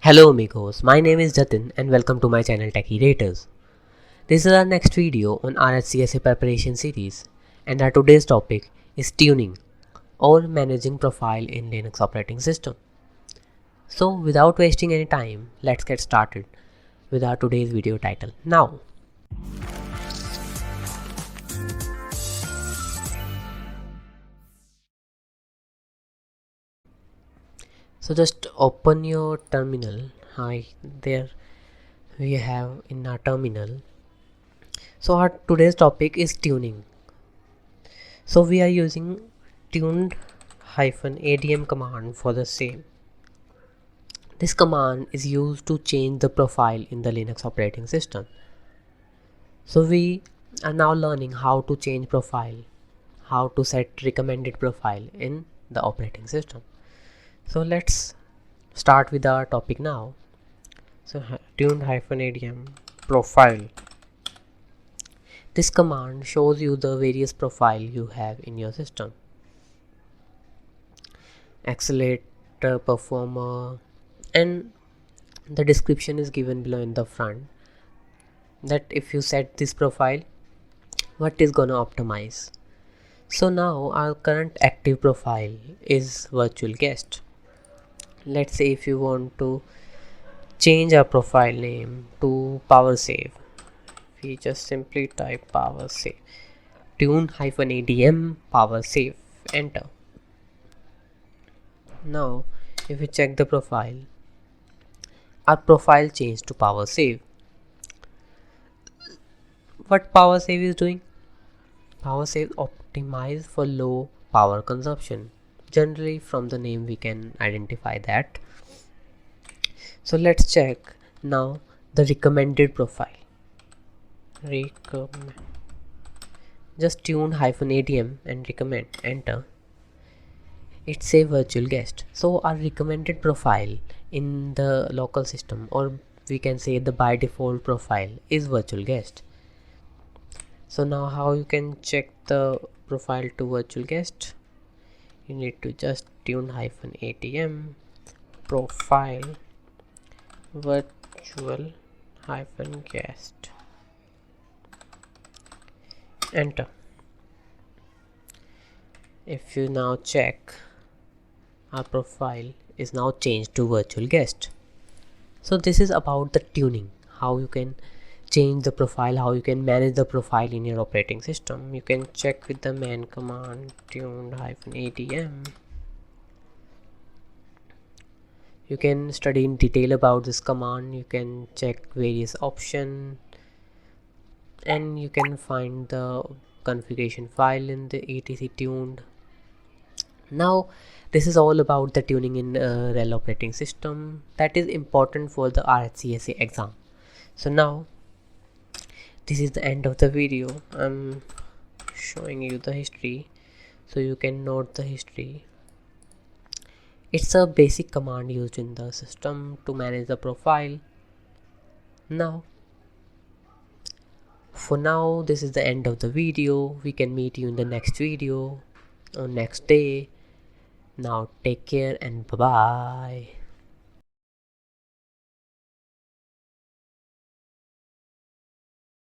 Hello amigos, my name is Jatin and welcome to my channel TECHYRATORS. This is our next video on RHCSA preparation series and our today's topic is tuning or managing profile in Linux operating system. So without wasting any time, let's get started with our today's video title now. So just open your terminal. Hi, there we have in our terminal. So our today's topic is tuning. So we are using tuned-adm command for the same. This command is used to change the profile in the Linux operating system. So we are now learning how to change profile, how to set recommended profile in the operating system. So let's start with our topic now. So tuned-adm profile. This command shows you the various profile you have in your system. Accelerator, performer, and the description is given below in the front, that if you set this profile, what is gonna optimize. So now our current active profile is virtual guest. Let's say if you want to change our profile name to power save, we just simply type power save, tune-adm power save, enter. Now if we check the profile, our profile changed to power save. What power save is doing? Power save optimize for low power consumption. Generally from the name we can identify that. So let's check now the recommended profile. Just tune-adm and recommend, enter. It say virtual guest. So our recommended profile in the local system, or we can say the by default profile, is virtual guest. So now how you can check the profile to virtual guest? You need to just tune-adm profile virtual-guest, enter. If you now check, our profile is now changed to virtual guest. So this is about the tuning, how you can change the profile, how you can manage the profile in your operating system. You can check with the man command tuned-adm. You can study in detail about this command. You can check various options and you can find the configuration file in the etc tuned. Now this is all about the tuning in RHEL operating system that is important for the RHCSA exam. So now this is the end of the video. I'm showing you the history so you can note the history. It's a basic command used in the system to manage the profile. Now for now this is the end of the video. We can meet you in the next video or next day. Now take care and bye bye.